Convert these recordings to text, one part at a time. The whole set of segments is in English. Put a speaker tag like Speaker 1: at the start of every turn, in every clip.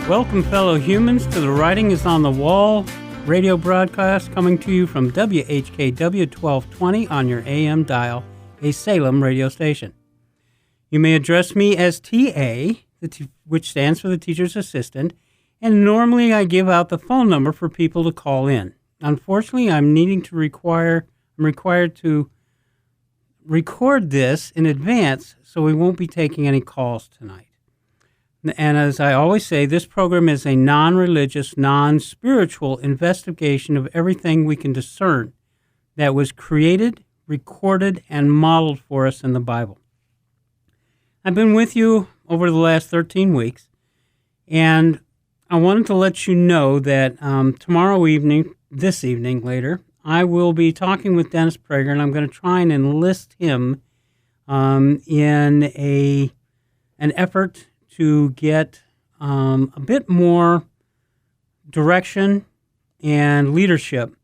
Speaker 1: Welcome, fellow humans, to the Writing is on the Wall radio broadcast coming to you from WHKW 1220 on your AM dial, a Salem radio station. You may address me as TA, which stands for the teacher's assistant, and normally I give out the phone number for people to call in. Unfortunately, I'm required to record this in advance, so we won't be taking any calls tonight. And as I always say, this program is a non-religious, non-spiritual investigation of everything we can discern that was created, recorded, and modeled for us in the Bible. I've been with you over the last 13 weeks, and I wanted to let you know that this evening later, I will be talking with Dennis Prager, and I'm going to try and enlist him in an effort to get a bit more direction and leadership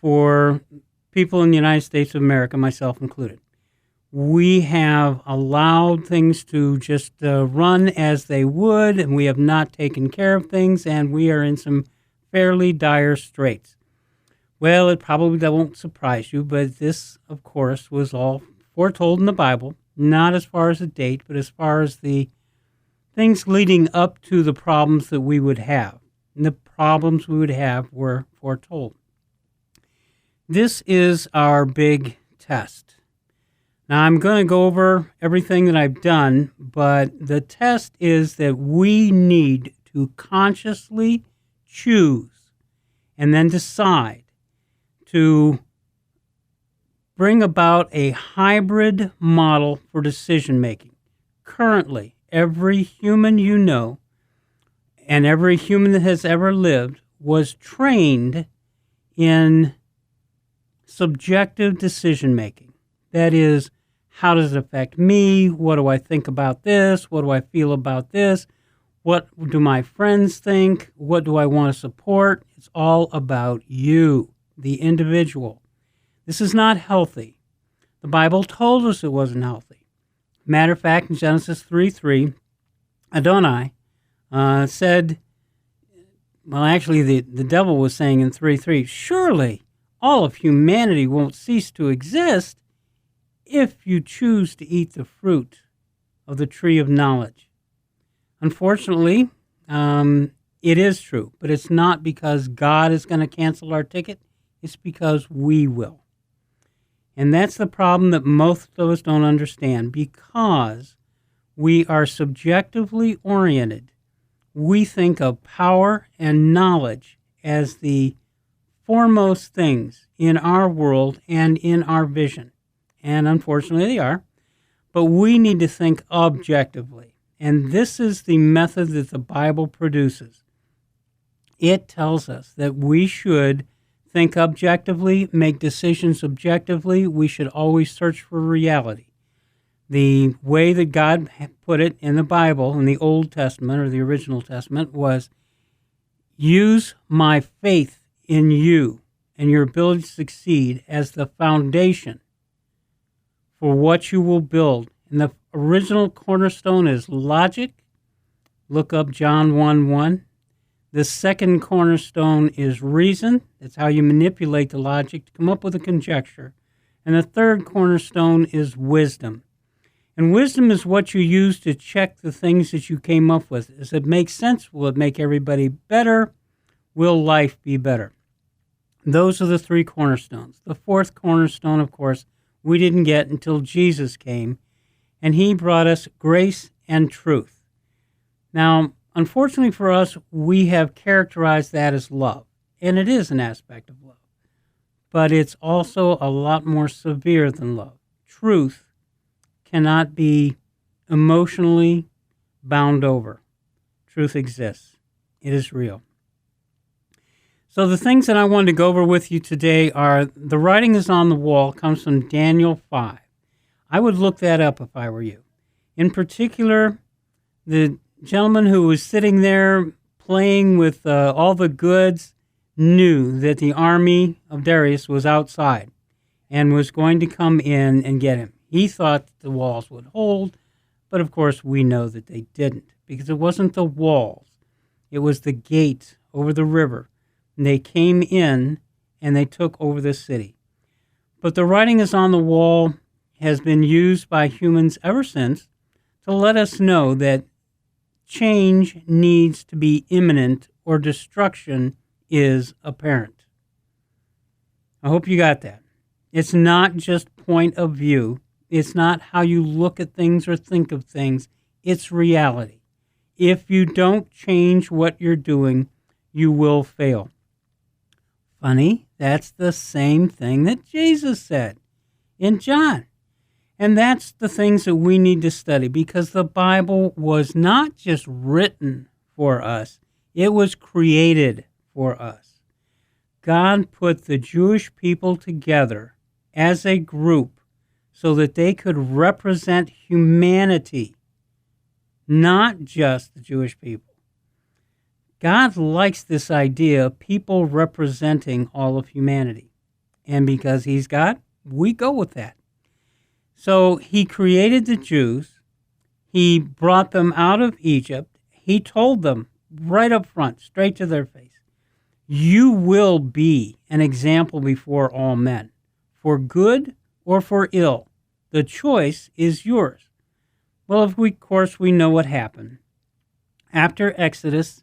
Speaker 1: for people in the United States of America, myself included. We have allowed things to just run as they would, and we have not taken care of things, and we are in some fairly dire straits. Well, it probably won't surprise you, but this, of course, was all foretold in the Bible, not as far as the date, but as far as the things leading up to the problems that we would have. And the problems we would have were foretold. This is our big test. Now, I'm going to go over everything that I've done, but the test is that we need to consciously choose and then decide to bring about a hybrid model for decision making. Currently, every human you know and every human that has ever lived was trained in subjective decision making. That is, how does it affect me? What do I think about this? What do I feel about this? What do my friends think? What do I want to support? It's all about you, the individual. This is not healthy. The Bible told us it wasn't healthy. Matter of fact, in Genesis 3:3, Adonai said, well, actually, the devil was saying in 3:3, surely all of humanity won't cease to exist if you choose to eat the fruit of the tree of knowledge. Unfortunately, it is true, but it's not because God is going to cancel our ticket. It's because we will. And that's the problem that most of us don't understand. Because we are subjectively oriented, we think of power and knowledge as the foremost things in our world and in our vision. And unfortunately they are. But we need to think objectively. And this is the method that the Bible produces. It tells us that we should think objectively, make decisions objectively. We should always search for reality. The way that God put it in the Bible, in the Old Testament or the original Testament, was use my faith in you and your ability to succeed as the foundation for what you will build. And the original cornerstone is logic. Look up John 1:1. The second cornerstone is reason. That's how you manipulate the logic to come up with a conjecture. And the third cornerstone is wisdom. And wisdom is what you use to check the things that you came up with. Does it make sense? Will it make everybody better? Will life be better? Those are the three cornerstones. The fourth cornerstone, of course, we didn't get until Jesus came, and he brought us grace and truth. Now, unfortunately for us, we have characterized that as love, and it is an aspect of love. But it's also a lot more severe than love. Truth cannot be emotionally bound over. Truth exists. It is real. So the things that I wanted to go over with you today are, the writing is on the wall, comes from Daniel 5. I would look that up if I were you. In particular, the gentleman who was sitting there playing with all the goods knew that the army of Darius was outside and was going to come in and get him. He thought that the walls would hold, but of course we know that they didn't, because it wasn't the walls. It was the gate over the river. And they came in and they took over the city. But the writing is on the wall has been used by humans ever since to let us know that change needs to be imminent or destruction is apparent. I hope you got that. It's not just point of view. It's not how you look at things or think of things. It's reality. If you don't change what you're doing, you will fail. Funny, that's the same thing that Jesus said in John. And that's the things that we need to study, because the Bible was not just written for us, it was created for us. God put the Jewish people together as a group so that they could represent humanity, not just the Jewish people. God likes this idea of people representing all of humanity. And because he's God, we go with that. So he created the Jews. He brought them out of Egypt. He told them right up front, straight to their face, you will be an example before all men, for good or for ill. The choice is yours. Well, of course, we know what happened. After Exodus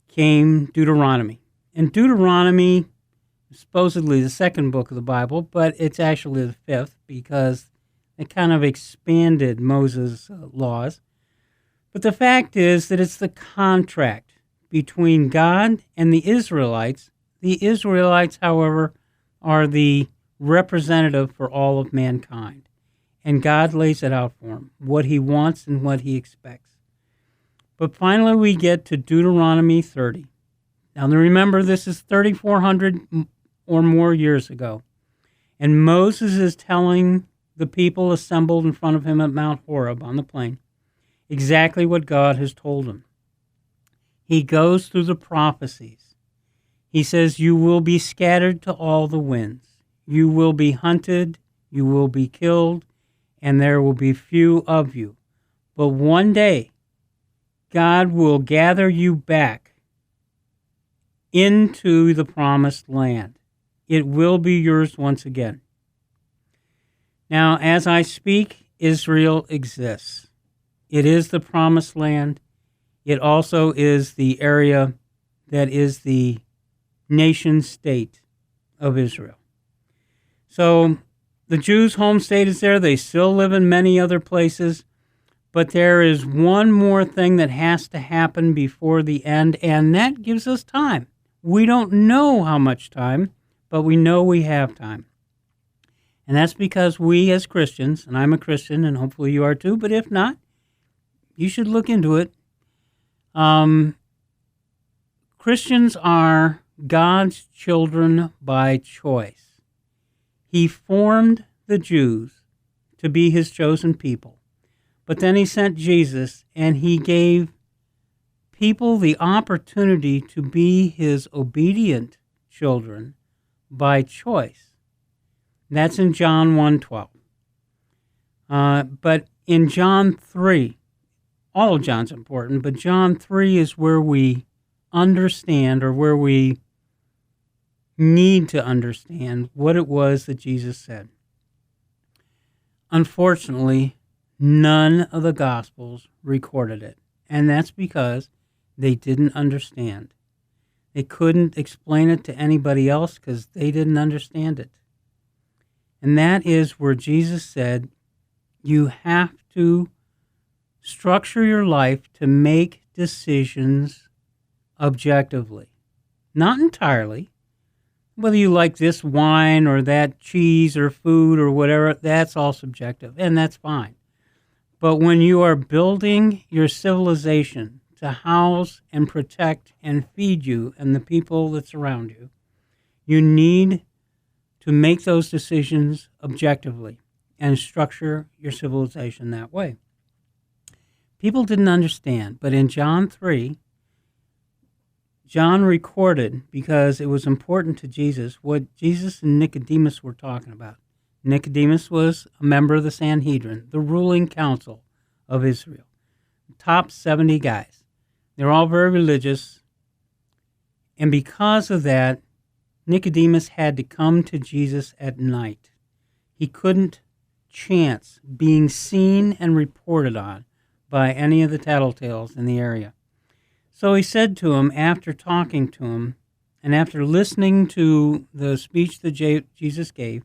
Speaker 1: came Deuteronomy. And Deuteronomy is supposedly the second book of the Bible, but it's actually the fifth because it kind of expanded Moses' laws. But the fact is that it's the contract between God and the Israelites. The Israelites, however, are the representative for all of mankind. And God lays it out for them, what he wants and what he expects. But finally we get to Deuteronomy 30. Now remember, this is 3,400 or more years ago. And Moses is telling the people assembled in front of him at Mount Horeb on the plain exactly what God has told him. He goes through the prophecies. He says, you will be scattered to all the winds. You will be hunted. You will be killed. And there will be few of you. But one day, God will gather you back into the promised land. It will be yours once again. Now, as I speak, Israel exists. It is the promised land. It also is the area that is the nation state of Israel. So the Jews' home state is there. They still live in many other places. But there is one more thing that has to happen before the end, and that gives us time. We don't know how much time, but we know we have time. And that's because we as Christians, and I'm a Christian, and hopefully you are too, but if not, you should look into it. Christians are God's children by choice. He formed the Jews to be his chosen people. But then he sent Jesus, and he gave people the opportunity to be his obedient children by choice. That's in John 1:12. But in John 3, all of John's important, but John 3 is where we understand, or where we need to understand what it was that Jesus said. Unfortunately, none of the Gospels recorded it, and that's because they didn't understand. They couldn't explain it to anybody else because they didn't understand it. And that is where Jesus said, you have to structure your life to make decisions objectively. Not entirely. Whether you like this wine or that cheese or food or whatever, that's all subjective, and that's fine. But when you are building your civilization to house and protect and feed you and the people that surround you, you need to make those decisions objectively and structure your civilization that way. People didn't understand, but in John 3, John recorded, because it was important to Jesus, what Jesus and Nicodemus were talking about. Nicodemus was a member of the Sanhedrin, the ruling council of Israel, top 70 guys. They're all very religious. And because of that, Nicodemus had to come to Jesus at night. He couldn't chance being seen and reported on by any of the tattletales in the area. So he said to him, after talking to him, and after listening to the speech that Jesus gave,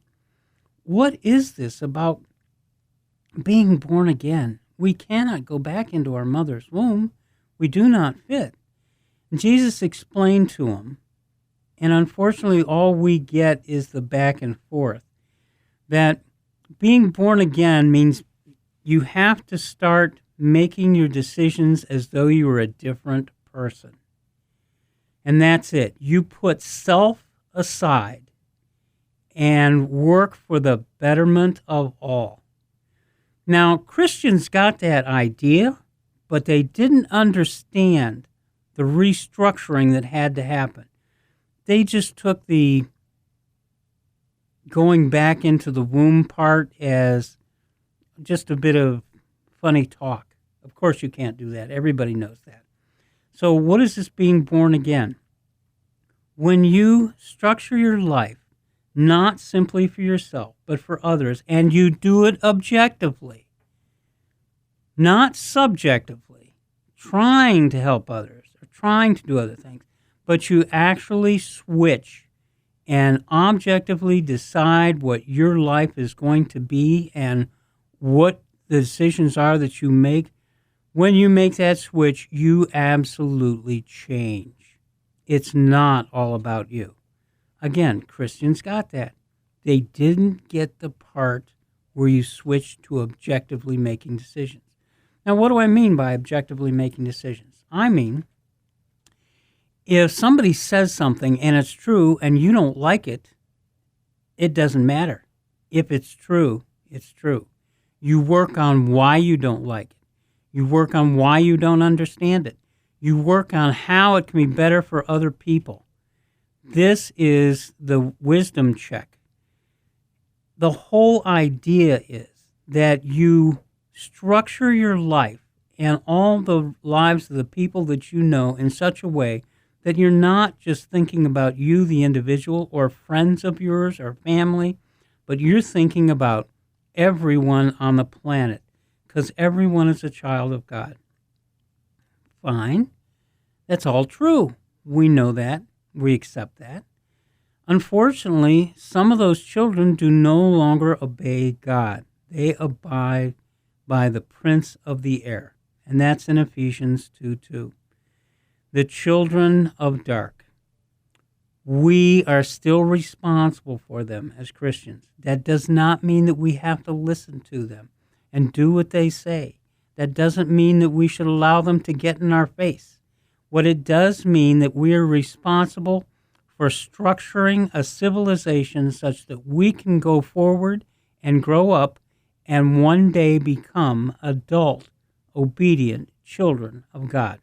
Speaker 1: "What is this about being born again? We cannot go back into our mother's womb. We do not fit." And Jesus explained to him, and unfortunately all we get is the back and forth, that being born again means you have to start making your decisions as though you were a different person. And that's it. You put self aside and work for the betterment of all. Now, Christians got that idea, but they didn't understand the restructuring that had to happen. They just took the going back into the womb part as just a bit of funny talk. Of course you can't do that. Everybody knows that. So what is this being born again? When you structure your life, not simply for yourself, but for others, and you do it objectively, not subjectively, trying to help others or trying to do other things, but you actually switch and objectively decide what your life is going to be and what the decisions are that you make. When you make that switch, you absolutely change. It's not all about you. Again, Christians got that. They didn't get the part where you switch to objectively making decisions. Now, what do I mean by objectively making decisions? I mean, if somebody says something and it's true and you don't like it, it doesn't matter. If it's true, it's true. You work on why you don't like it. You work on why you don't understand it. You work on how it can be better for other people. This is the wisdom check. The whole idea is that you structure your life and all the lives of the people that you know in such a way that you're not just thinking about you, the individual, or friends of yours or family, but you're thinking about everyone on the planet, because everyone is a child of God. Fine. That's all true. We know that. We accept that. Unfortunately, some of those children do no longer obey God. They abide by the prince of the air, and that's in Ephesians 2:2. The children of dark. We are still responsible for them as Christians. That does not mean that we have to listen to them and do what they say. That doesn't mean that we should allow them to get in our face. What it does mean that we are responsible for structuring a civilization such that we can go forward and grow up and one day become adult, obedient children of God.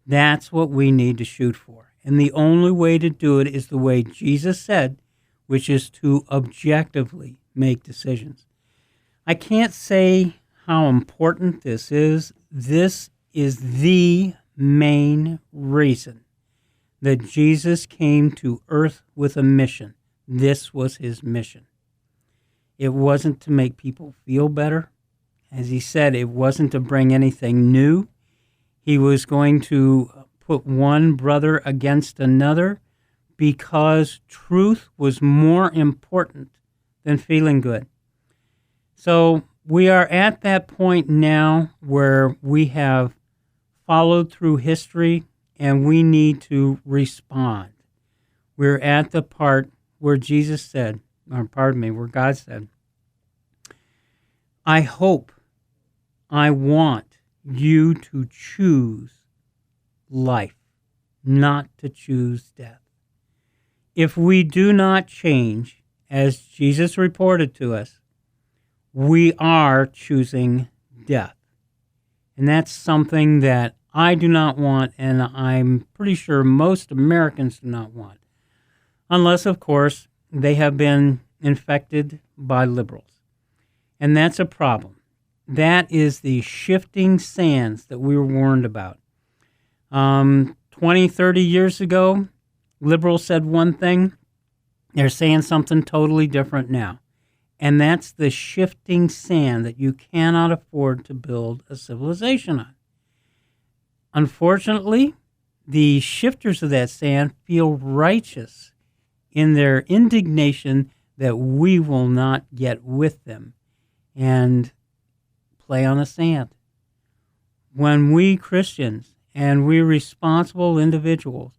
Speaker 1: That's what we need to shoot for. And the only way to do it is the way Jesus said, which is to objectively make decisions. I can't say how important this is. This is the main reason that Jesus came to earth with a mission. This was his mission. It wasn't to make people feel better. As he said, it wasn't to bring anything new. He was going to put one brother against another because truth was more important than feeling good. So we are at that point now where we have followed through history and we need to respond. We're at the part where Jesus said, where God said, I hope, I want you to choose life, not to choose death. If we do not change, as Jesus reported to us, we are choosing death. And that's something that I do not want, and I'm pretty sure most Americans do not want. Unless, of course, they have been infected by liberals. And that's a problem. That is the shifting sands that we were warned about. 20, 30 years ago, liberals said one thing. They're saying something totally different now. And that's the shifting sand that you cannot afford to build a civilization on. Unfortunately, the shifters of that sand feel righteous in their indignation that we will not get with them and play on the sand. When we Christians and we responsible individuals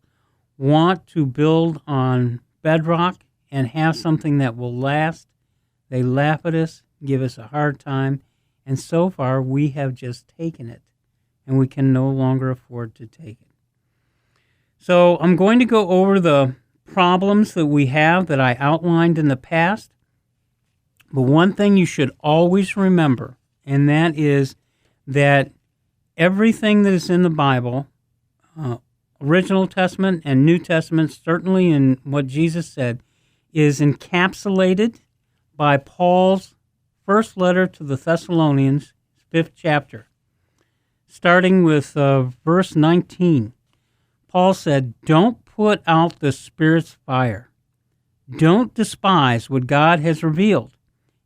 Speaker 1: want to build on bedrock and have something that will last, they laugh at us, give us a hard time, and so far we have just taken it, and we can no longer afford to take it. So I'm going to go over the problems that we have that I outlined in the past, but one thing you should always remember, and that is that everything that is in the Bible, Original Testament and New Testament, certainly in what Jesus said, is encapsulated by Paul's first letter to the Thessalonians, 5th chapter. Starting with verse 19, Paul said, "Don't put out the Spirit's fire. Don't despise what God has revealed.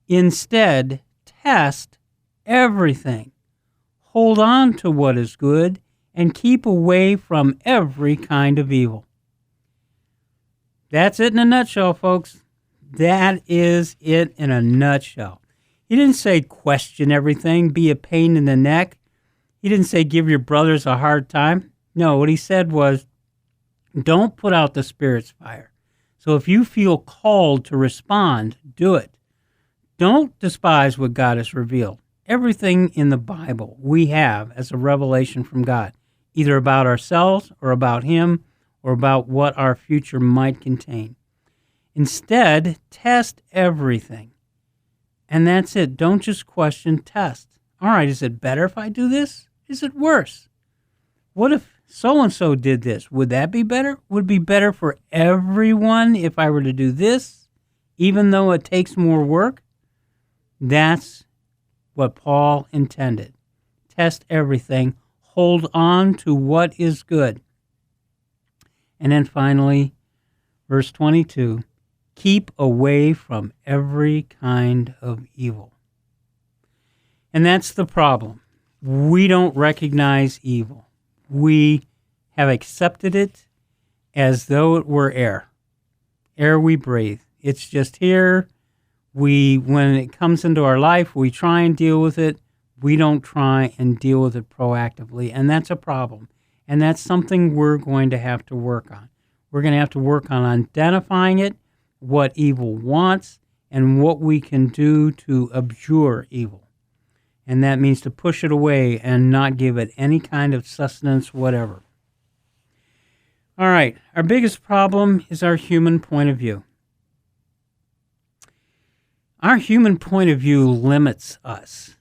Speaker 1: Instead, test everything. Hold on to what is good and keep away from every kind of evil." That's it in a nutshell, folks. That is it in a nutshell. He didn't say question everything, be a pain in the neck. He didn't say give your brothers a hard time. No, what he said was don't put out the Spirit's fire. So if you feel called to respond, do it. Don't despise what God has revealed. Everything in the Bible we have as a revelation from God, either about ourselves or about Him or about what our future might contain. Instead, test everything. And that's it. Don't just question, test. All right, is it better if I do this? Is it worse? What if so-and-so did this? Would that be better? Would it be better for everyone if I were to do this, even though it takes more work? That's what Paul intended. Test everything. Hold on to what is good. And then finally, verse 22, keep away from every kind of evil. And that's the problem. We don't recognize evil. We have accepted it as though it were air. Air we breathe. It's just here. When it comes into our life, we try and deal with it. We don't try and deal with it proactively, and that's a problem. And that's something we're going to have to work on. We're going to have to work on identifying it, what evil wants, and what we can do to abjure evil. And that means to push it away and not give it any kind of sustenance, whatever. All right, our biggest problem is our human point of view. Our human point of view limits us.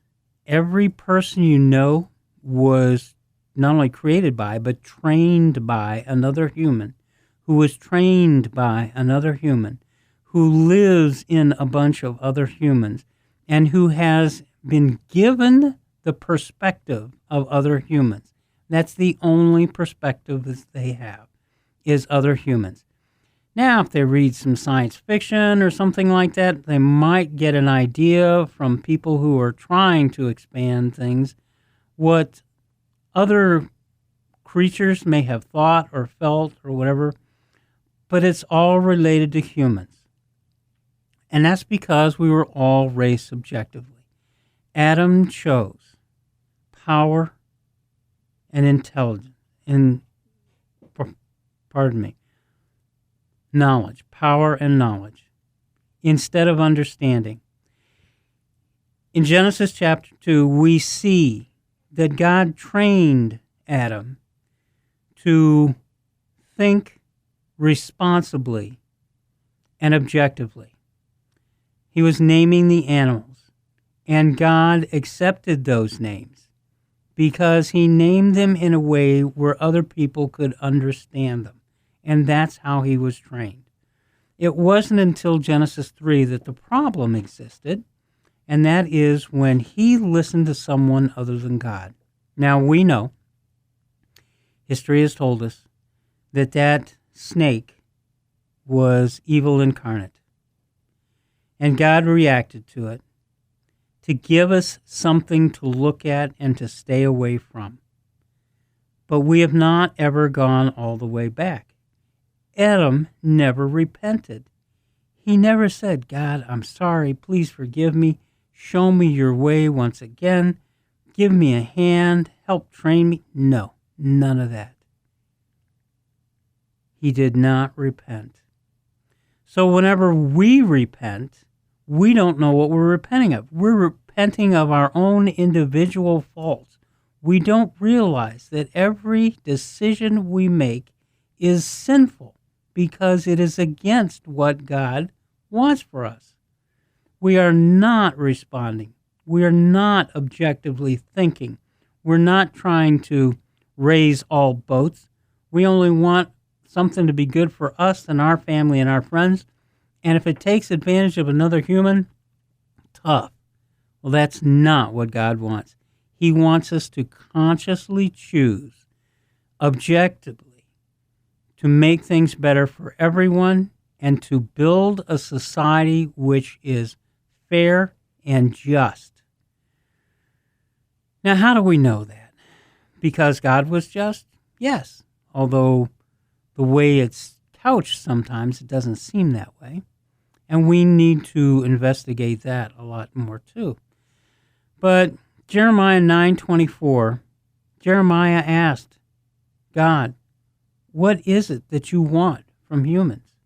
Speaker 1: Every person you know was not only created by, but trained by another human, who was trained by another human, who lives in a bunch of other humans, and who has been given the perspective of other humans. That's the only perspective that they have, is other humans. Now, if they read some science fiction or something like that, they might get an idea from people who are trying to expand things what other creatures may have thought or felt or whatever, but it's all related to humans. And that's because we were all raised subjectively. Adam chose power and intelligence, knowledge, power and knowledge, instead of understanding. In Genesis chapter 2, we see that God trained Adam to think responsibly and objectively. He was naming the animals, and God accepted those names because he named them in a way where other people could understand them. And that's how he was trained. It wasn't until Genesis 3 that the problem existed, and that is when he listened to someone other than God. Now, we know History has told us that that snake was evil incarnate. And God reacted to it to give us something to look at and to stay away from. But we have not ever gone all the way back. Adam never repented. He never said, God, I'm sorry, please forgive me, show me your way once again, give me a hand, help train me. No, none of that. He did not repent. So whenever we repent, we don't know what we're repenting of. We're repenting of our own individual faults. We don't realize that every decision we make is sinful because it is against what God wants for us. We are not responding. We are not objectively thinking. We're not trying to raise all boats. We only want something to be good for us and our family and our friends. And if it takes advantage of another human, tough. Well, that's not what God wants. He wants us to consciously choose, objectively, to make things better for everyone and to build a society which is fair and just. Now, how do we know that? Because God was just? Yes. Although the way it's couched sometimes, it doesn't seem that way. And we need to investigate that a lot more too. But Jeremiah 9:24, Jeremiah asked God, what is it that you want from humans?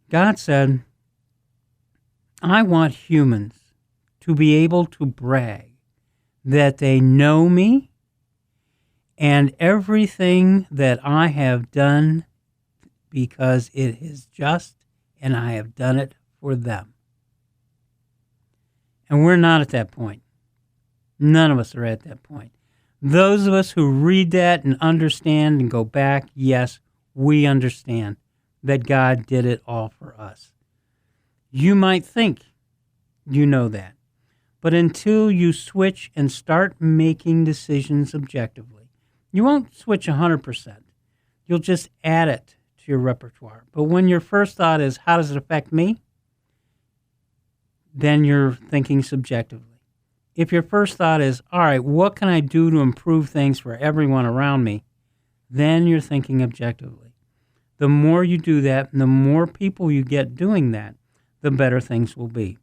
Speaker 1: God said, I want humans to be able to brag that they know me and everything that I have done because it is just and I have done it for them. And we're not at that point. None of us are at that point. Those of us who read that and understand and go back, yes, we understand that God did it all for us. You might think you know that, but until you switch and start making decisions objectively, you won't switch 100%. You'll just add it to your repertoire. But when your first thought is, how does it affect me? Then you're thinking subjectively. If your first thought is, all right, what can I do to improve things for everyone around me? Then you're thinking objectively. The more you do that, and the more people you get doing that, the better things will be.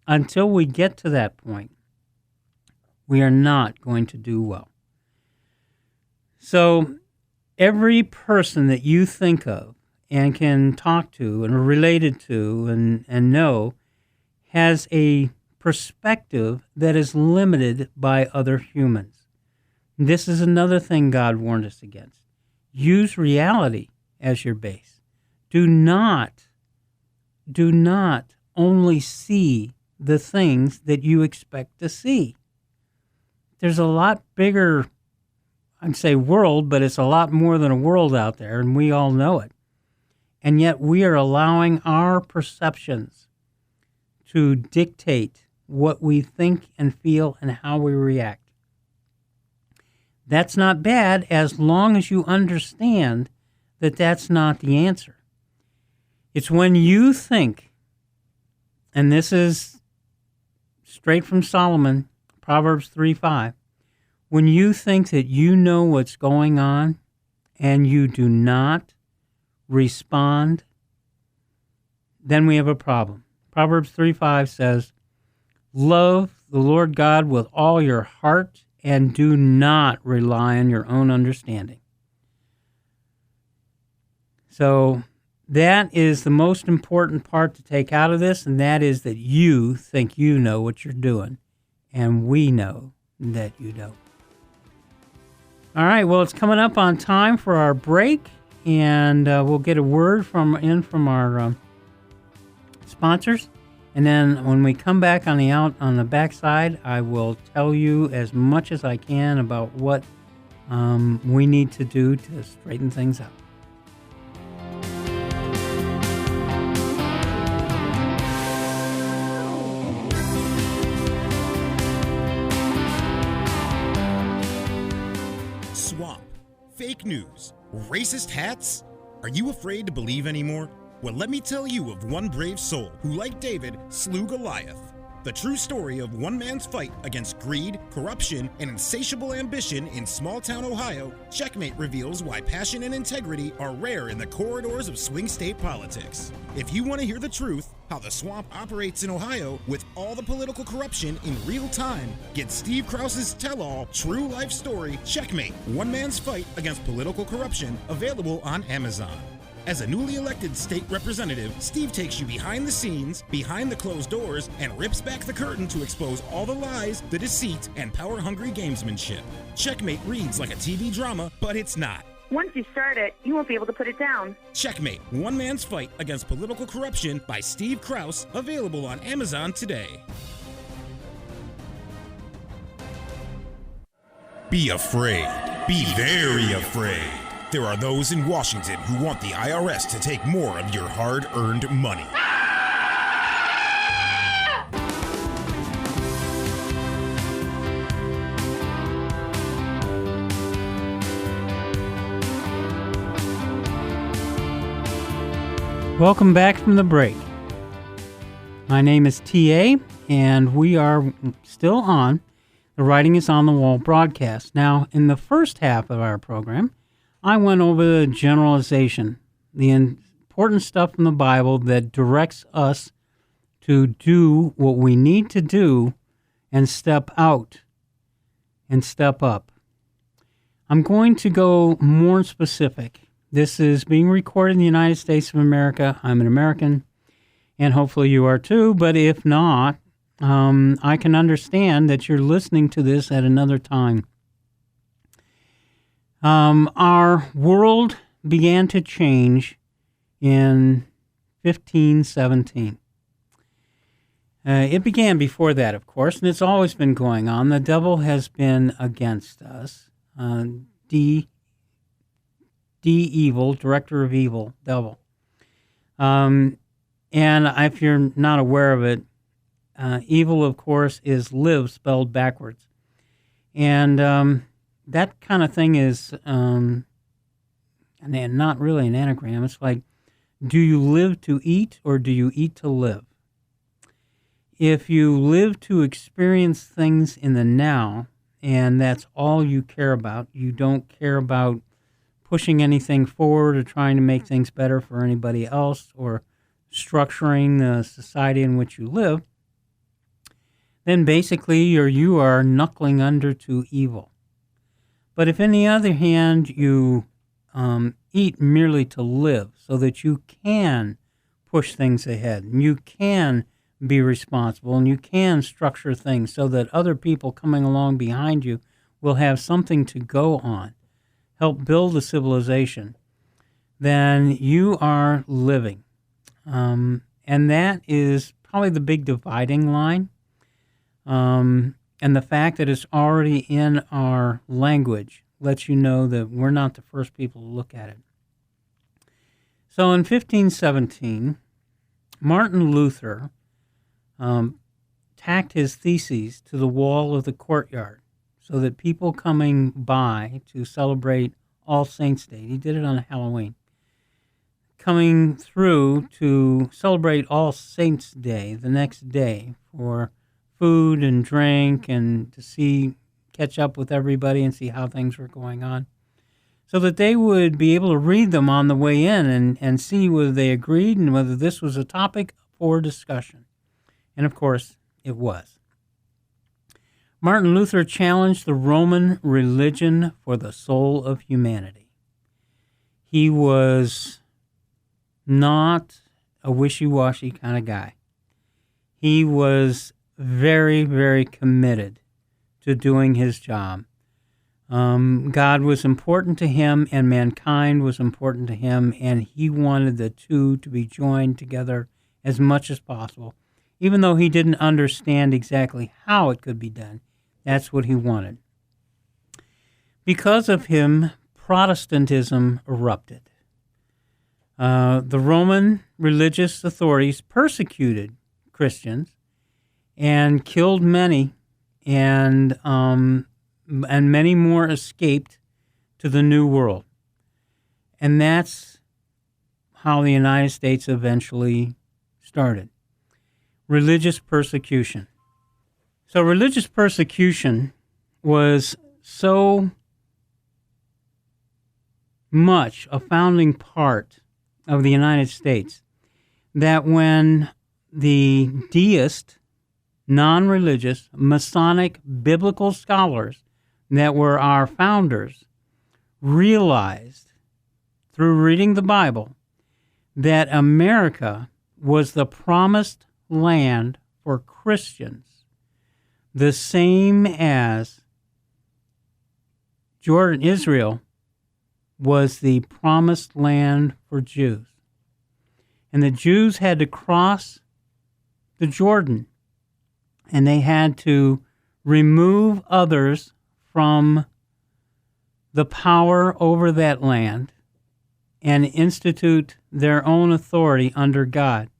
Speaker 1: Until we get to that point, we are not going to do well. So every person that you think of and can talk to and are related to and know has a perspective that is limited by other humans. This is another thing God warned us against. Use reality as your base. Do not only see the things that you expect to see. There's a lot bigger, I'd say world, but it's a lot more than a world out there, and we all know it. And yet we are allowing our perceptions to dictate what we think and feel and how we react. That's not bad as long as you understand that that's not the answer. It's when you think, and this is straight from Solomon, Proverbs 3:5, when you think that you know what's going on and you do not respond, then we have a problem. Proverbs 3:5 says, love the Lord God with all your heart and do not rely on your own understanding. So that is the most important part to take out of this, and that is that you think you know what you're doing, and we know that you don't. All right, well, it's coming up on time for our break, and we'll get a word from our sponsors. And then when we come back on the backside, I will tell you as much as I can about what we need to do to straighten things out.
Speaker 2: Swamp, fake news, racist hats? Are you afraid to believe anymore? Well, let me tell you of one brave soul who, like David, slew Goliath. The true story of one man's fight against greed, corruption, and insatiable ambition in small-town Ohio, Checkmate reveals why passion and integrity are rare in the corridors of swing state politics. If you want to hear the truth, how the swamp operates in Ohio with all the political corruption in real time, get Steve Krause's tell-all true life story, Checkmate, One Man's Fight Against Political Corruption, available on Amazon. As a newly elected state representative, Steve takes you behind the scenes, behind the closed doors, and rips back the curtain to expose all the lies, the deceit, and power-hungry gamesmanship. Checkmate reads like a TV drama, but it's not.
Speaker 3: Once you start it, you won't be able to put it down.
Speaker 2: Checkmate, One Man's Fight Against Political Corruption by Steve Krause, available on Amazon today. Be afraid. Be very afraid. There are those in Washington who want the IRS to take more of your hard-earned money.
Speaker 1: Welcome back from the break. My name is TA, and we are still on the Writing is on the Wall broadcast. Now, in the first half of our program, I went over the generalization, the important stuff from the Bible that directs us to do what we need to do and step out and step up. I'm going to go more specific. This is being recorded in the United States of America. I'm an American, and hopefully you are too, but if not, I can understand that you're listening to this at another time. Our world began to change in 1517. It began before that, of course, and it's always been going on. The devil has been against us. Evil, director of evil, devil. And if you're not aware of it, evil, of course, is live spelled backwards. And that kind of thing is not really an anagram. It's like, do you live to eat or do you eat to live? If you live to experience things in the now, and that's all you care about, you don't care about pushing anything forward or trying to make things better for anybody else or structuring the society in which you live, then basically you are knuckling under to evil. But if, on the other hand, you eat merely to live so that you can push things ahead and you can be responsible and you can structure things so that other people coming along behind you will have something to go on, help build a civilization, then you are living. And that is probably the big dividing line. And the fact that it's already in our language lets you know that we're not the first people to look at it. So in 1517, Martin Luther tacked his theses to the wall of the courtyard so that people coming by to celebrate All Saints' Day, he did it on Halloween, coming through to celebrate All Saints' Day the next day for food and drink and to catch up with everybody and see how things were going on, so that they would be able to read them on the way in and see whether they agreed and whether this was a topic for discussion. And of course, it was. Martin Luther challenged the Roman religion for the soul of humanity. He was not a wishy-washy kind of guy. He was very, very committed to doing his job. God was important to him and mankind was important to him, and he wanted the two to be joined together as much as possible. Even though he didn't understand exactly how it could be done, that's what he wanted. Because of him, Protestantism erupted. The Roman religious authorities persecuted Christians and killed many, and many more escaped to the New World. And that's how the United States eventually started. Religious persecution. So religious persecution was so much a founding part of the United States that when the deist, non-religious, Masonic, biblical scholars that were our founders realized through reading the Bible that America was the promised land for Christians, the same as Israel was the promised land for Jews. And the Jews had to cross the Jordan, and they had to remove others from the power over that land and institute their own authority under God.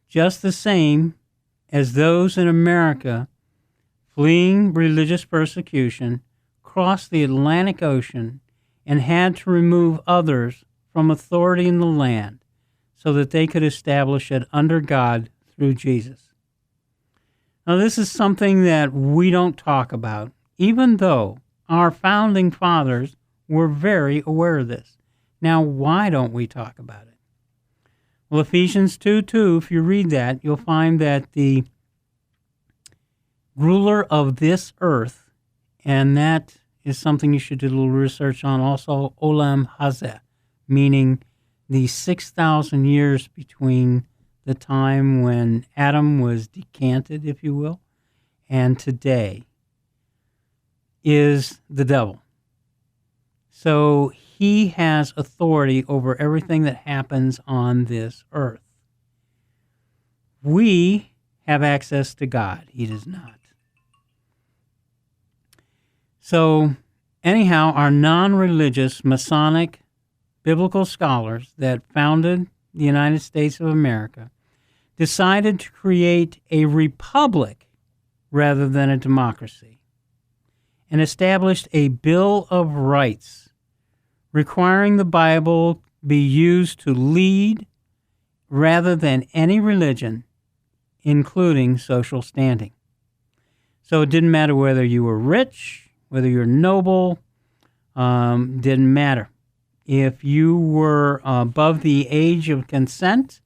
Speaker 1: Just the same as those in America fleeing religious persecution crossed the Atlantic Ocean and had to remove others from authority in the land so that they could establish it under God through Jesus. Now, this is something that we don't talk about, even though our founding fathers were very aware of this. Now, why don't we talk about it? Well, Ephesians 2:2, if you read that, you'll find that the ruler of this earth, and that is something you should do a little research on also, Olam Hazeh, meaning the 6,000 years between the time when Adam was decanted, if you will, and today, is the devil. So he has authority over everything that happens on this earth. We have access to God. He does not. So anyhow, our non-religious Masonic biblical scholars that founded the United States of America decided to create a republic rather than a democracy and established a Bill of Rights requiring the Bible be used to lead rather than any religion, including social standing. So it didn't matter whether you were rich, whether you're noble, didn't matter. If you were above the age of consent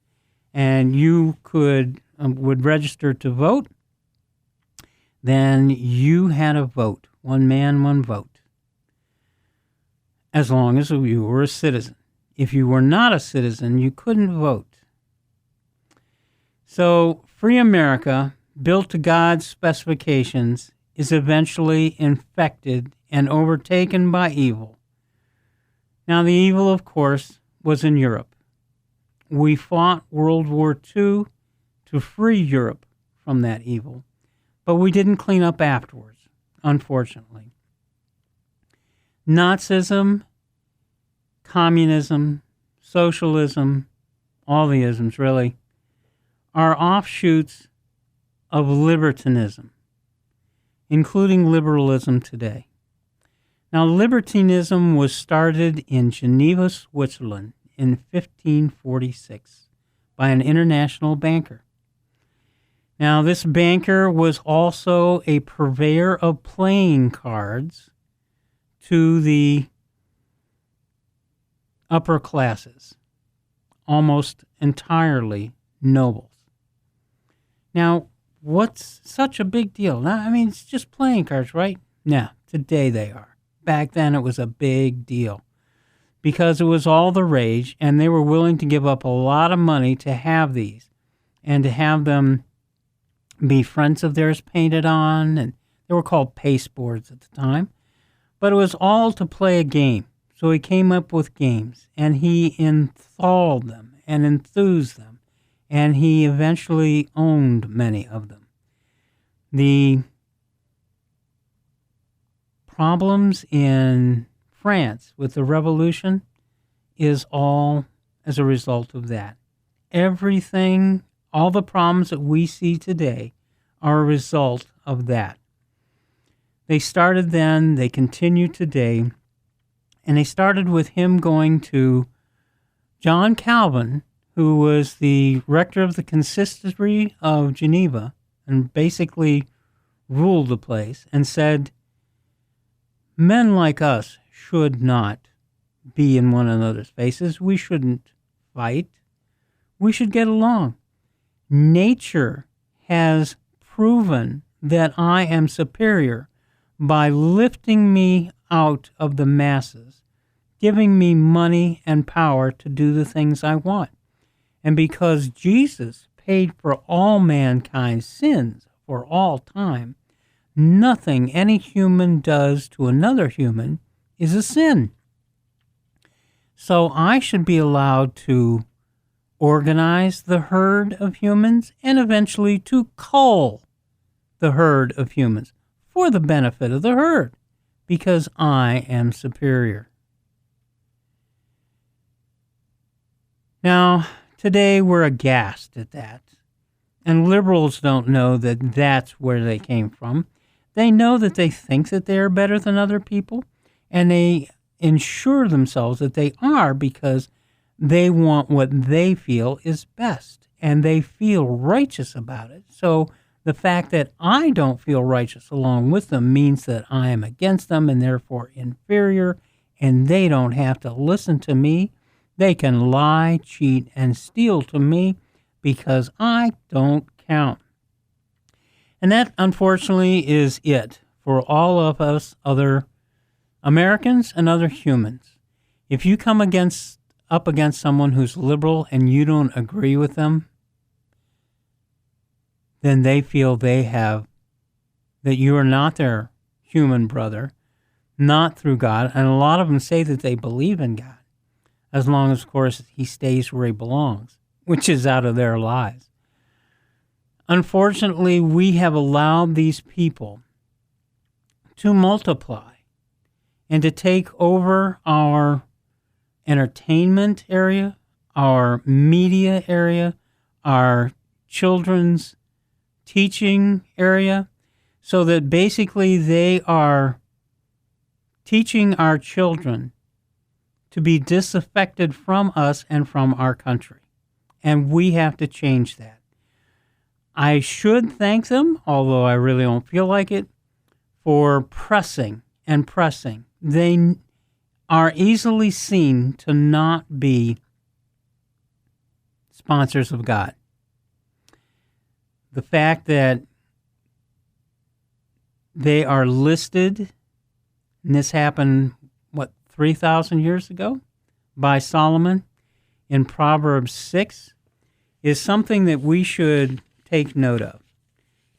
Speaker 1: and you would register to vote, then you had a vote. One man, one vote. As long as you were a citizen. If you were not a citizen, you couldn't vote. So, free America, built to God's specifications, is eventually infected and overtaken by evil. Now, the evil, of course, was in Europe. We fought World War II to free Europe from that evil, but we didn't clean up afterwards, unfortunately. Nazism, communism, socialism, all the isms really, are offshoots of libertinism, including liberalism today. Now, libertinism was started in Geneva, Switzerland in 1546 by an international banker. Now, this banker was also a purveyor of playing cards to the upper classes, almost entirely nobles. Now, what's such a big deal? I mean, it's just playing cards, right? No, today they are. Back then it was a big deal because it was all the rage, and they were willing to give up a lot of money to have these and to have them be friends of theirs painted on, and they were called pasteboards at the time. But it was all to play a game. So he came up with games, and he enthralled them and enthused them, and he eventually owned many of them. The problems in France with the revolution is all as a result of that. Everything, all the problems that we see today are a result of that. They started then, they continue today, And they started with him going to John Calvin, who was the rector of the consistory of Geneva and basically ruled the place, and said, men like us should not be in one another's faces. We shouldn't fight. We should get along. Nature has proven that I am superior by lifting me out of the masses, giving me money and power to do the things I want. And because Jesus paid for all mankind's sins for all time, nothing any human does to another human is a sin. So I should be allowed to organize the herd of humans and eventually to cull the herd of humans for the benefit of the herd, because I am superior. Now, today we're aghast at that, and liberals don't know that that's where they came from. They know that they think that they are better than other people, and they ensure themselves that they are because they want what they feel is best, and they feel righteous about it. So the fact that I don't feel righteous along with them means that I am against them and therefore inferior, and they don't have to listen to me. They can lie, cheat, and steal to me because I don't count. And that, unfortunately, is it for all of us other Americans and other humans. If you come up against someone who's liberal and you don't agree with them, then they feel that you are not their human brother, not through God. And a lot of them say that they believe in God, as long as, of course, he stays where he belongs, which is out of their lives. Unfortunately, we have allowed these people to multiply and to take over our entertainment area, our media area, our children's teaching area, so that basically they are teaching our children to be disaffected from us and from our country. And we have to change that. I should thank them, although I really don't feel like it, for pressing and pressing. They are easily seen to not be sponsors of God. The fact that they are listed, and this happened, 3,000 years ago by Solomon in Proverbs 6, is something that we should take note of.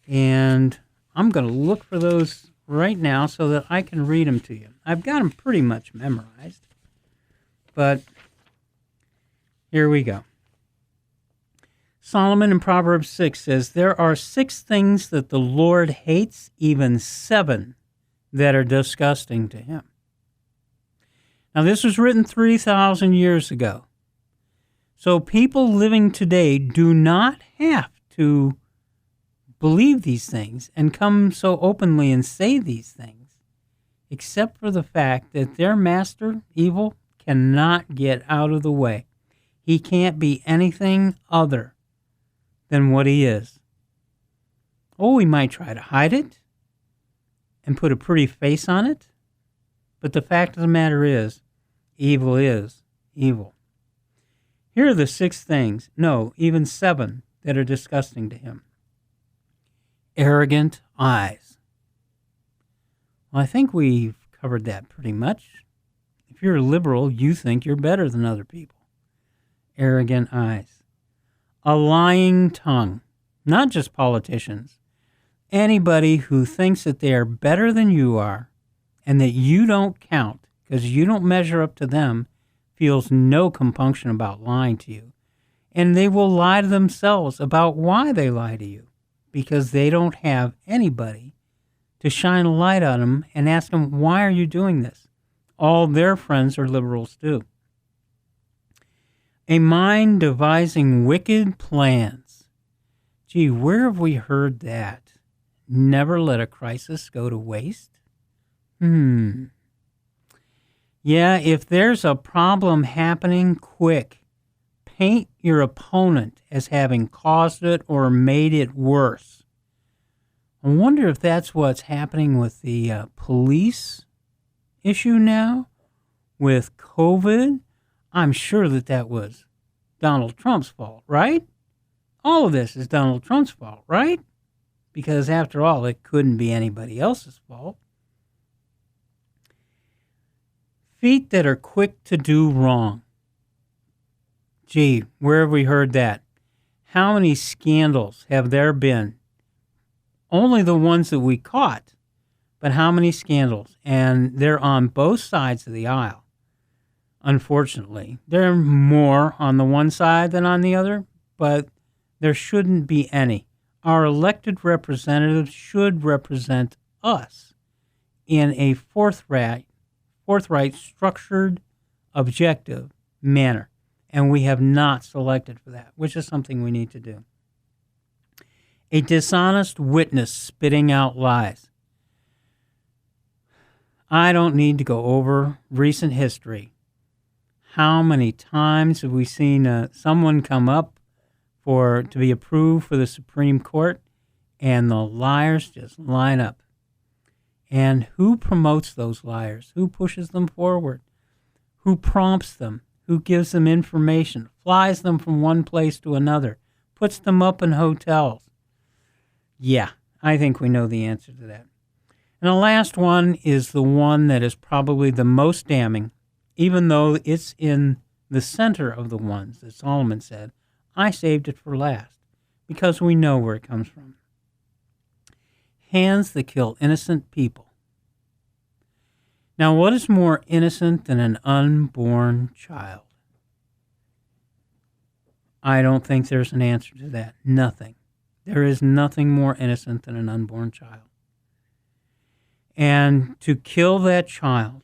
Speaker 1: And I'm going to look for those right now so that I can read them to you. I've got them pretty much memorized, but here we go. Solomon in Proverbs 6 says, "There are 6 things that the Lord hates, even 7 that are disgusting to him." Now, this was written 3,000 years ago. So people living today do not have to believe these things and come so openly and say these things, except for the fact that their master, evil, cannot get out of the way. He can't be anything other than what he is. Oh, we might try to hide it and put a pretty face on it, but the fact of the matter is evil. Here are the 6 things, no, even 7, that are disgusting to him. Arrogant eyes. Well, I think we've covered that pretty much. If you're a liberal, you think you're better than other people. Arrogant eyes. A lying tongue. Not just politicians. Anybody who thinks that they are better than you are and that you don't count because you don't measure up to them feels no compunction about lying to you. And they will lie to themselves about why they lie to you, because they don't have anybody to shine a light on them and ask them, why are you doing this? All their friends are liberals too. A mind devising wicked plans. Gee, where have we heard that? Never let a crisis go to waste? Yeah, if there's a problem happening, quick. Paint your opponent as having caused it or made it worse. I wonder if that's what's happening with the police issue now, with COVID. I'm sure that was Donald Trump's fault, right? All of this is Donald Trump's fault, right? Because after all, it couldn't be anybody else's fault. Feet that are quick to do wrong. Gee, where have we heard that? How many scandals have there been? Only the ones that we caught, but how many scandals? And they're on both sides of the aisle. Unfortunately, there are more on the one side than on the other, but there shouldn't be any. Our elected representatives should represent us in a forthright, structured, objective manner. And we have not selected for that, which is something we need to do. A dishonest witness spitting out lies. I don't need to go over recent history. How many times have we seen someone come up to be approved for the Supreme Court, and the liars just line up? And who promotes those liars? Who pushes them forward? Who prompts them? Who gives them information, flies them from one place to another, puts them up in hotels? Yeah, I think we know the answer to that. And the last one is the one that is probably the most damning, even though it's in the center of the ones that Solomon said. I saved it for last because we know where it comes from. Hands that kill innocent people. Now, what is more innocent than an unborn child? I don't think there's an answer to that. Nothing. There is nothing more innocent than an unborn child. And to kill that child,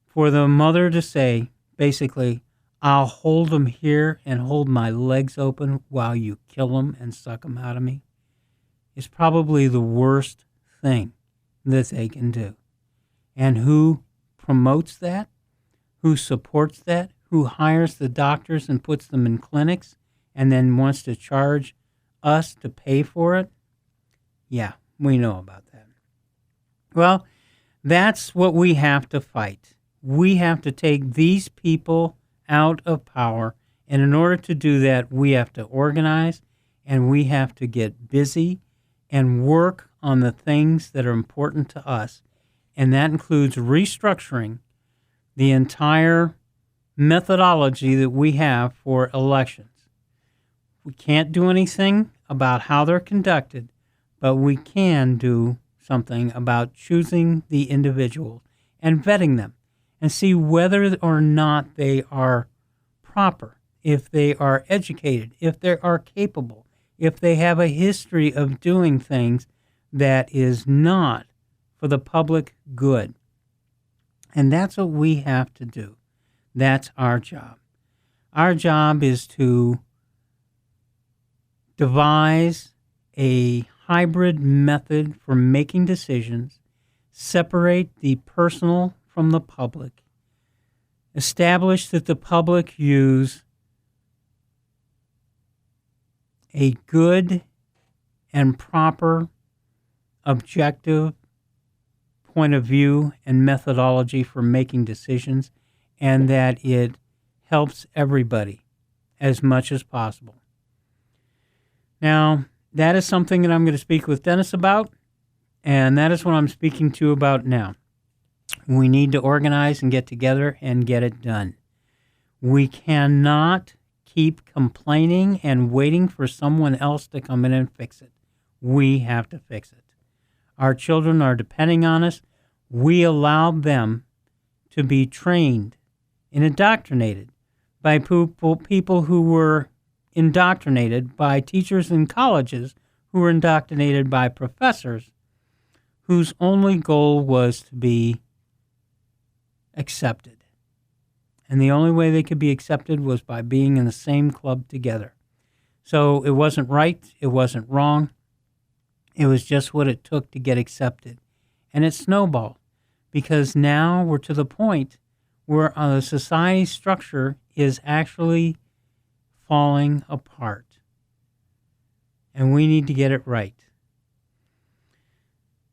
Speaker 1: for the mother to say, basically, I'll hold him here and hold my legs open while you kill him and suck him out of me, is probably the worst thing that they can do. And who promotes that? Who supports that? Who hires the doctors and puts them in clinics and then wants to charge us to pay for it? Yeah, we know about that. Well, that's what we have to fight. We have to take these people out of power, and in order to do that, we have to organize and we have to get busy and work on the things that are important to us. And that includes restructuring the entire methodology that we have for elections. We can't do anything about how they're conducted, but we can do something about choosing the individuals and vetting them and see whether or not they are proper, if they are educated, if they are capable, if they have a history of doing things that is not for the public good. And that's what we have to do. That's our job. Our job is to devise a hybrid method for making decisions, separate the personal from the public, establish that the public use a good and proper, objective point of view and methodology for making decisions, and that it helps everybody as much as possible. Now, that is something that I'm going to speak with Dennis about, and that is what I'm speaking to about now. We need to organize and get together and get it done. We cannot keep complaining and waiting for someone else to come in and fix it. We have to fix it. Our children are depending on us. We allowed them to be trained and indoctrinated by people who were indoctrinated by teachers in colleges who were indoctrinated by professors whose only goal was to be accepted. And the only way they could be accepted was by being in the same club together. So it wasn't right, it wasn't wrong. It was just what it took to get accepted. And it snowballed because now we're to the point where the society structure is actually falling apart. And we need to get it right.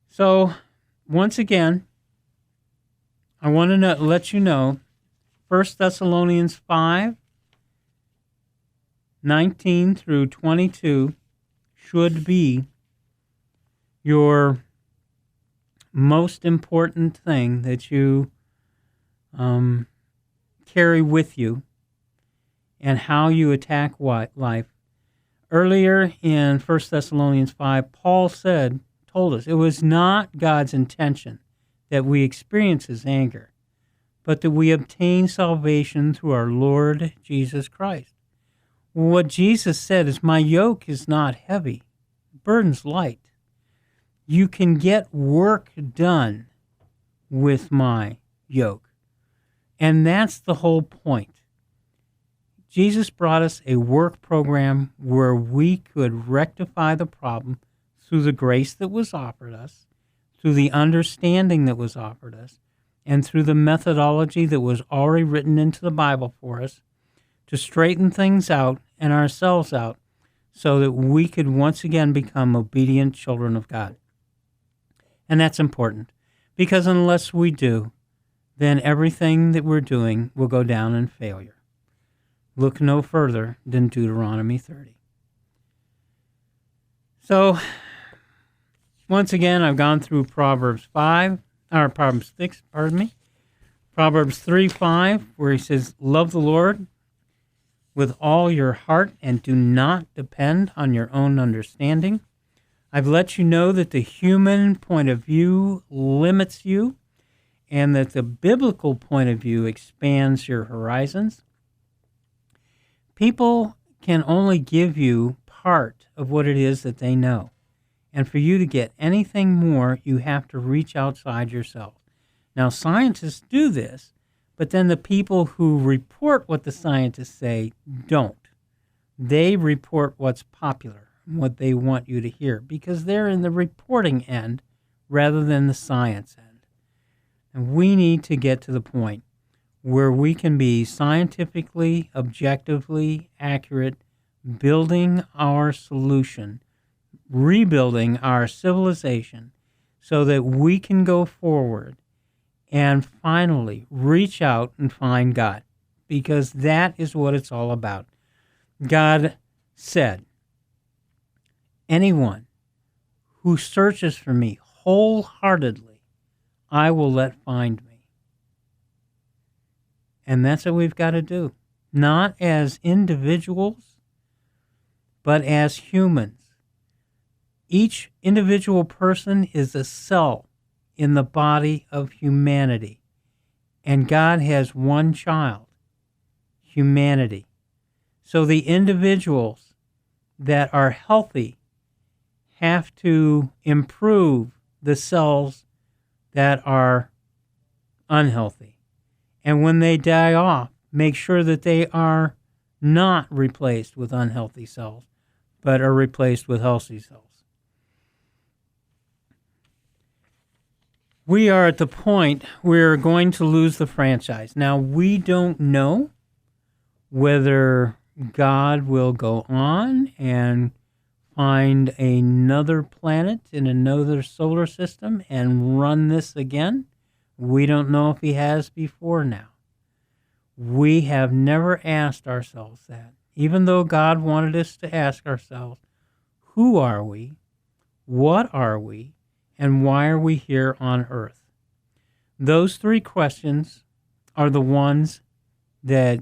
Speaker 1: So, once again, I want to let you know, 1 Thessalonians 5:19 through 22 should be your most important thing that you carry with you and how you attack life. Earlier in 1 Thessalonians 5, Paul told us, it was not God's intention that we experience his anger, but that we obtain salvation through our Lord Jesus Christ. What Jesus said is, my yoke is not heavy, the burden's light. You can get work done with my yoke. And that's the whole point. Jesus brought us a work program where we could rectify the problem through the grace that was offered us, through the understanding that was offered us, and through the methodology that was already written into the Bible for us to straighten things out and ourselves out so that we could once again become obedient children of God. And that's important, because unless we do, then everything that we're doing will go down in failure. Look no further than Deuteronomy 30. So, once again, I've gone through Proverbs 6, Proverbs 3:5, where he says, love the Lord with all your heart and do not depend on your own understanding. I've let you know that the human point of view limits you and that the biblical point of view expands your horizons. People can only give you part of what it is that they know. And for you to get anything more, you have to reach outside yourself. Now, scientists do this, but then the people who report what the scientists say don't. They report what's popular, what they want you to hear, because they're in the reporting end rather than the science end. And we need to get to the point where we can be scientifically, objectively accurate, building our solution, rebuilding our civilization so that we can go forward and finally reach out and find God, because that is what it's all about. God said, anyone who searches for me wholeheartedly, I will let find me. And that's what we've got to do, not as individuals, but as humans. Each individual person is a cell in the body of humanity, and God has one child, humanity. So the individuals that are healthy have to improve the cells that are unhealthy. And when they die off, make sure that they are not replaced with unhealthy cells, but are replaced with healthy cells. We are at the point we're going to lose the franchise. Now, we don't know whether God will go on and find another planet in another solar system and run this again. We don't know if he has before now. We have never asked ourselves that, even though God wanted us to ask ourselves, who are we, what are we, and why are we here on earth? Those three questions are the ones that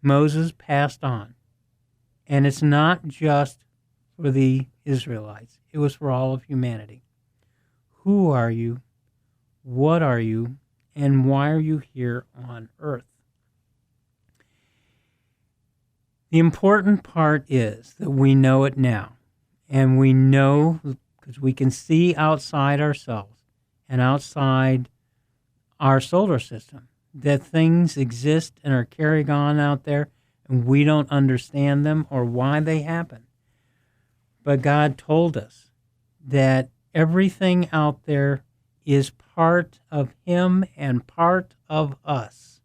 Speaker 1: Moses passed on. And it's not just for the Israelites. It was for all of humanity. Who are you? What are you? And why are you here on earth? The important part is that we know it now. And we know, because we can see outside ourselves and outside our solar system, that things exist and are carrying on out there, and we don't understand them or why they happen. But God told us that everything out there is part of him and part of us.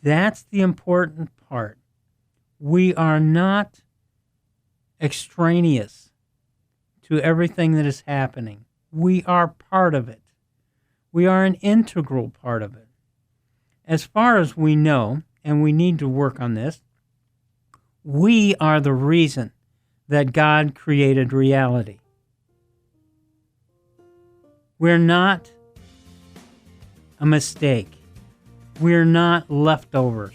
Speaker 1: That's the important part. We are not extraneous to everything that is happening. We are part of it. We are an integral part of it. As far as we know, and we need to work on this, we are the reason that God created reality. We're not a mistake. We're not leftovers.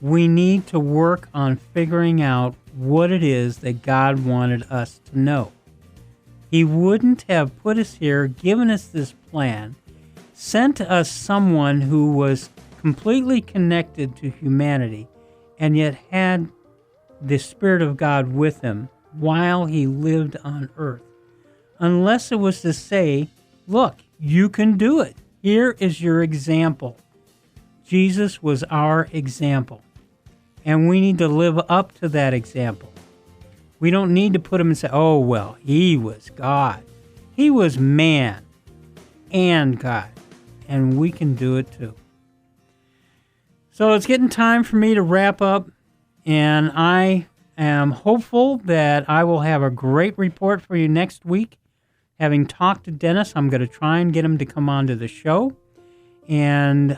Speaker 1: We need to work on figuring out what it is that God wanted us to know. He wouldn't have put us here, given us this plan, sent us someone who was completely connected to humanity and yet had the Spirit of God with him while he lived on earth, unless it was to say, look, you can do it. Here is your example. Jesus was our example, and we need to live up to that example. We don't need to put him and say, oh, well, he was God. He was man and God, and we can do it too. So it's getting time for me to wrap up, and I am hopeful that I will have a great report for you next week. Having talked to Dennis, I'm going to try and get him to come on to the show and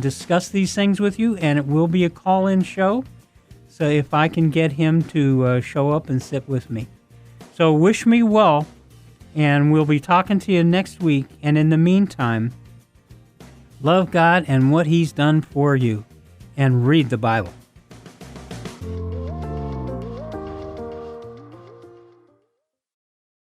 Speaker 1: discuss these things with you, and it will be a call-in show. So if I can get him to show up and sit with me. So wish me well, and we'll be talking to you next week. And in the meantime, love God and what he's done for you, and read the Bible.